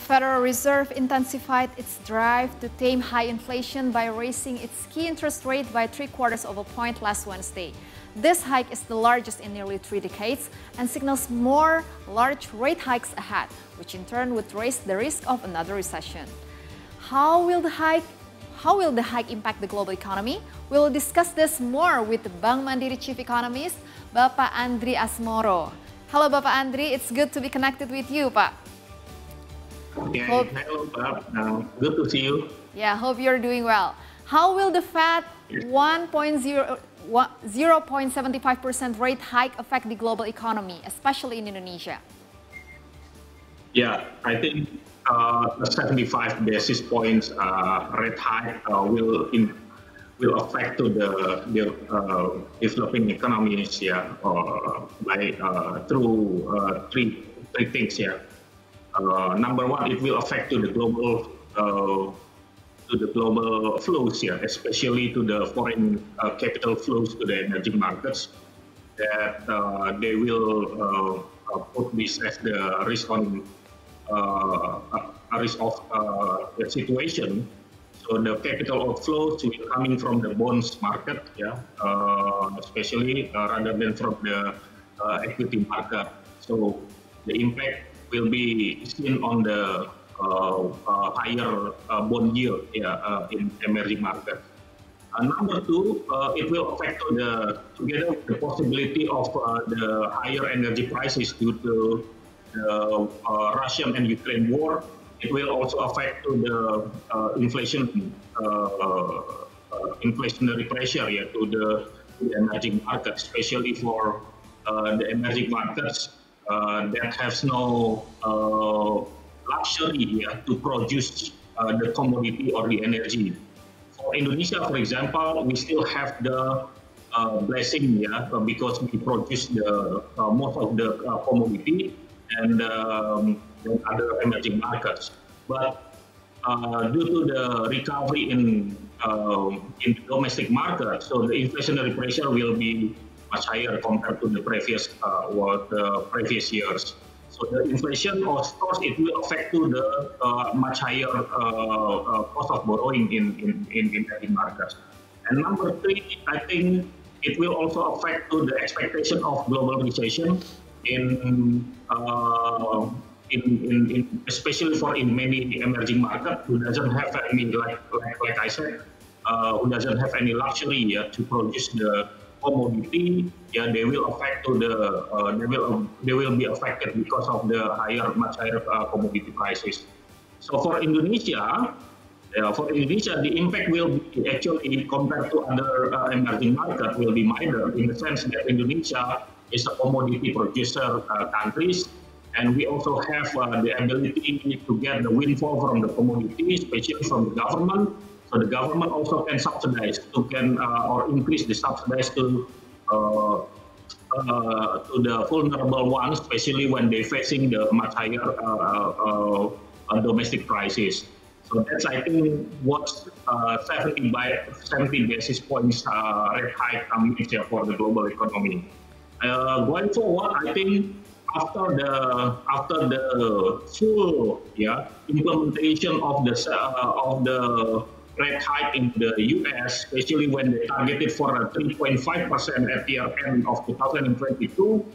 Federal Reserve intensified its drive to tame high inflation by raising its key interest rate by 3/4 of a point last Wednesday. This hike is the largest in nearly 3 decades and signals more large rate hikes ahead, which in turn would raise the risk of another recession. How will the hike impact the global economy? We'll discuss this more with Bank Mandiri Chief Economist, Bapak Andry Asmoro. Hello, Bapak Andry. It's good to be connected with you, Pak. Yeah, hello, Pak. Good to see you. Yeah, hope you're doing well. How will the Fed 0.75% rate hike affect the global economy, especially in Indonesia? Yeah, I think the 75 basis points rate hike will affect to the developing economies, through three things. Number one, it will affect to the global flows, especially to the foreign capital flows to the emerging markets. That they will put this as the risk on a risk of the situation. So the capital outflows will coming from the bonds market, especially rather than from the equity market. So the impact will be seen on the higher bond yield in emerging markets. Number two, it will affect together with the possibility of the higher energy prices due to the Russian and Ukraine war. It will also affect to the inflationary pressure to the emerging markets, especially for the emerging markets that has no luxury to produce the commodity or the energy. For Indonesia, for example, we still have the blessing, because we produce the most of the commodity and other emerging markets. But due to the recovery in the domestic market, so the inflationary pressure will be much higher compared to the previous years. So the inflation, of course, it will affect to the much higher cost of borrowing in emerging markets. And number three, I think it will also affect to the expectation of global recession especially for in many emerging markets who doesn't have any, like I said, who doesn't have any luxury to produce the commodity. They will affect to they will be affected because of the much higher commodity prices. So for Indonesia, the impact will be actually compared to other emerging markets will be minor in the sense that Indonesia is a commodity producer countries, and we also have the ability to get the windfall from the commodity, especially from the government. So the government also can subsidize or increase the subsidies to the vulnerable ones, especially when they're facing the much higher domestic prices. So that's, I think, what's 70 basis points rate hike coming for the global economy. Going forward, I think after the full implementation of the rate hike in the U.S., especially when they targeted for a 3.5% at the end of 2022,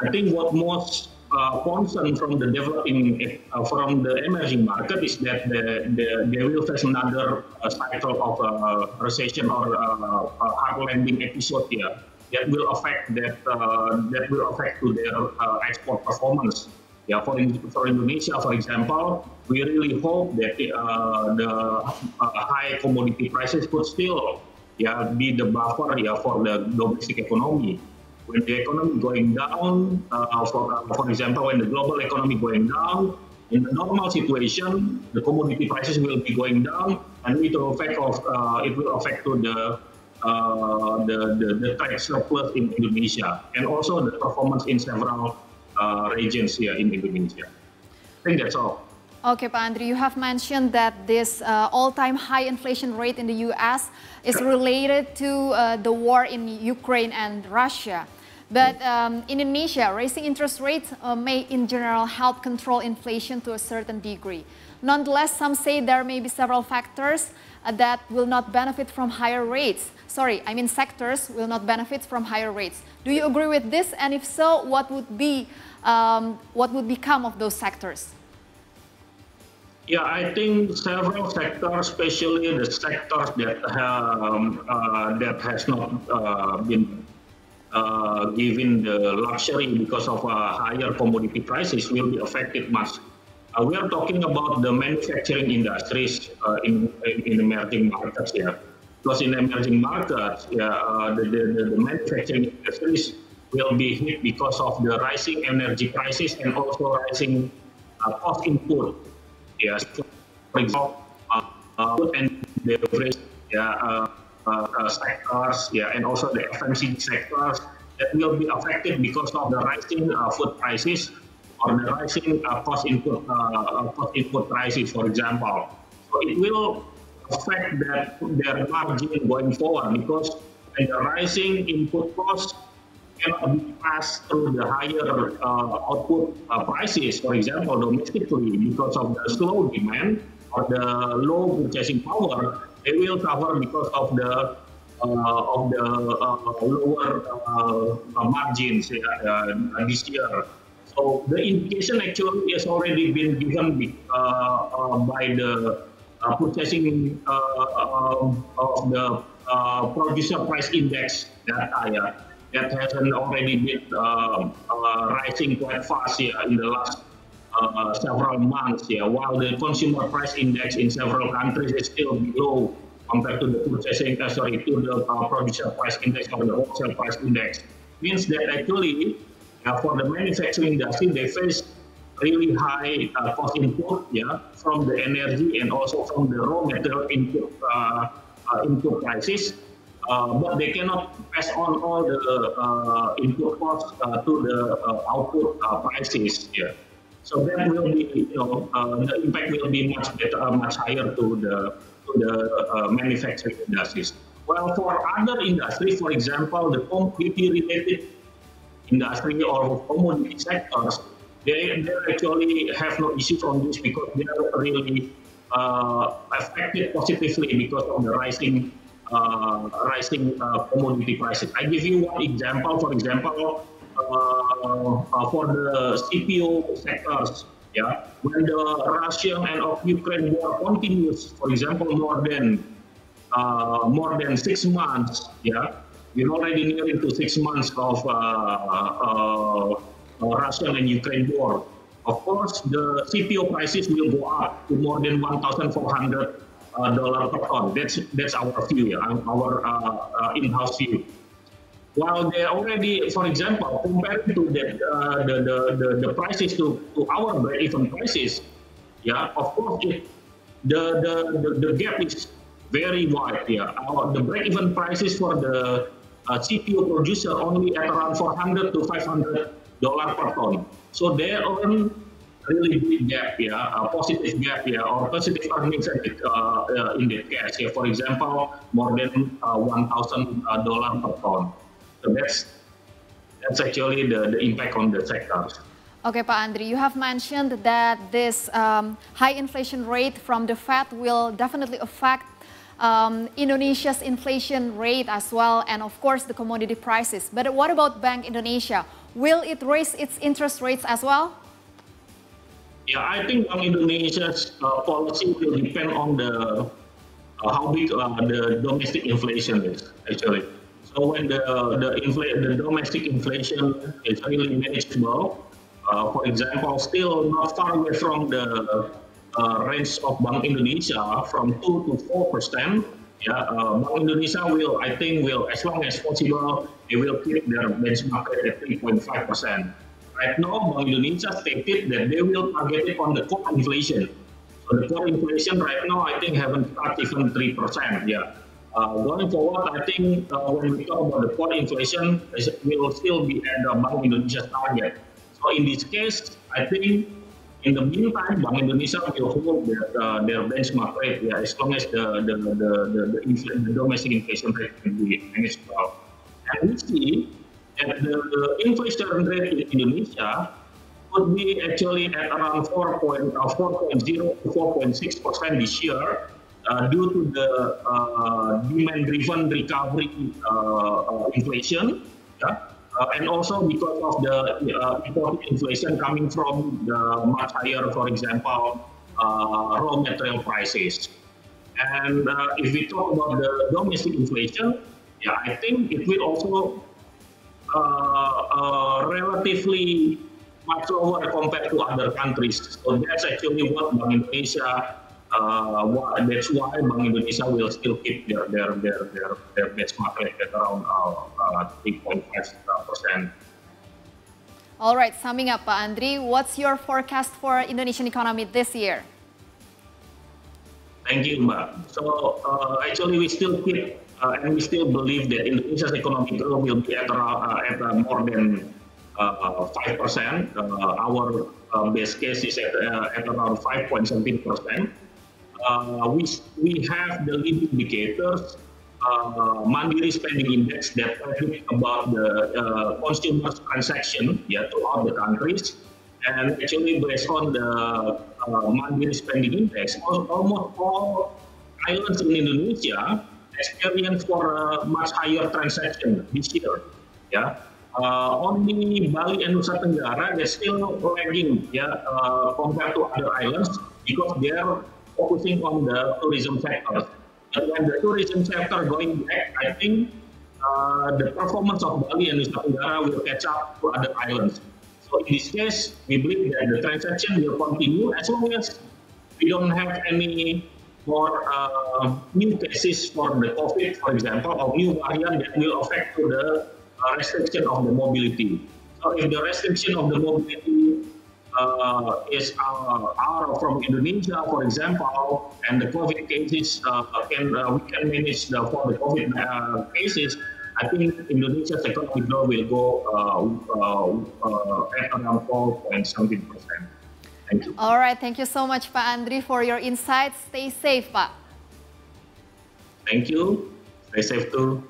I think what most concern from the from the emerging market is that they will face another cycle of recession or hard landing episode here that will affect to their export performance. For Indonesia, for example, we really hope that the high commodity prices could still be the buffer for the domestic economy. When the economy going down, for example, when the global economy going down, in the normal situation, the commodity prices will be going down, and it will affect to the trade surplus in Indonesia, and also the performance in several regions here in Indonesia. I think that's all. Okay, Pak Andry, you have mentioned that this all-time high inflation rate in the U.S. is related to the war in Ukraine and Russia. But in Indonesia, raising interest rates may in general help control inflation to a certain degree. Nonetheless, some say there may be several factors that will not benefit from higher rates. Sectors will not benefit from higher rates. Do you agree with this? And if so, what would become of those sectors? Yeah, I think several sectors, especially the sectors that has not been given the luxury because of higher commodity prices, will be affected much. We are talking about the manufacturing industries in emerging markets. Yeah, because in emerging markets, the manufacturing industries will be hit because of the rising energy prices and also rising cost input. Yes, for example, food and beverage sectors, and also the FMCG sectors that will be affected because of the rising food prices or the rising cost input prices, for example. So it will affect their margin going forward because the rising input costs cannot be passed through the higher output prices, for example, domestically, because of the slow demand or the low purchasing power. They will suffer because of the lower margins this year. So the indication actually has already been given by the purchasing of the producer price index data. That has already been rising quite fast in the last several months. While the consumer price index in several countries is still below compared to the producer price index or the wholesale price index. Means that actually for the manufacturing industry, they face really high cost input from the energy and also from the raw material input prices. But they cannot pass on all the input costs to the output prices. So that will be, the impact will be much better, much higher to the manufacturing industries. Well, for other industries, for example, the commodity-related industry or commodity sectors, they actually have no issues on this because they are really affected positively because of the rising commodity prices. I give you one example. For example, for the CPO sectors, when the Russian and of Ukraine war continues, for example, more than 6 months, we're already nearing to 6 months of Russian and Ukraine war. Of course, the CPO prices will go up to more than $1,400 per ton. That's our view, our in-house view. While they already, for example, compared to the prices to our break-even prices, of course, the gap is very wide. The break-even prices for the CPO producer only at around $400 to $500 per ton. So they earn really big gap, a positive gap, or positive earnings in the cash. For example, more than $1,000 per ton. So that's actually the impact on the sectors. Okay, Pak Andry, you have mentioned that this high inflation rate from the Fed will definitely affect Indonesia's inflation rate as well, and of course the commodity prices. But what about Bank Indonesia? Will it raise its interest rates as well? Yeah, I think Bank Indonesia's policy will depend on how big the domestic inflation is actually. So when the domestic inflation is really manageable, for example, still not far away from the range of Bank Indonesia from 2 to 4%. Bank Indonesia will, as long as possible, they will keep their benchmark rate at 3.5%. Right now, Bank Indonesia stated that they will target it on the core inflation. So the core inflation right now, haven't touched even 3%. Going forward, when we talk about the core inflation, it will still be at the Bank Indonesia's target. So in this case, in the meantime, Bank Indonesia will hold their benchmark rate, as long as the domestic inflation rate can be managed well. And we see that the inflation rate in Indonesia could be actually at around 4.0 to 4.6% this year due to the demand-driven recovery inflation, yeah? And also because of the imported inflation coming from the much higher, for example, raw material prices. And if we talk about the domestic inflation, yeah, I think it will also relatively much lower compared to other countries. So that's actually what Bank Indonesia. That's why Bank Indonesia will still keep their benchmark rate at around 3.5%. All right, summing up, Pak Andry, what's your forecast for Indonesian economy this year? Thank you, Mbak. So actually, we still keep and we still believe that Indonesia's economic growth will be at more than 5%. Our base case is at around 5.17%. We have the leading indicators, Mandiri spending index that predict about the consumers' transaction, yeah, throughout the countries. And actually, based on the Mandiri spending index, almost all islands in Indonesia experience for a much higher transaction this year. Yeah, only Bali and Nusa Tenggara they're still lagging, yeah, compared to other islands because they are focusing on the tourism sector. And when the tourism sector going back, I think the performance of Bali and Nusa Tenggara will catch up to other islands. So in this case, we believe that the transaction will continue as long as we don't have any more new cases for the COVID, for example, or new variant that will affect to the restriction of the mobility. So if the restriction of the mobility is out from Indonesia, for example, and the COVID cases we can manage for the COVID cases, I think Indonesia's economic growth will go at around 4.17%. Thank you. All right, thank you so much, Pak Andry, for your insights. Stay safe, Pak. Thank you. Stay safe too.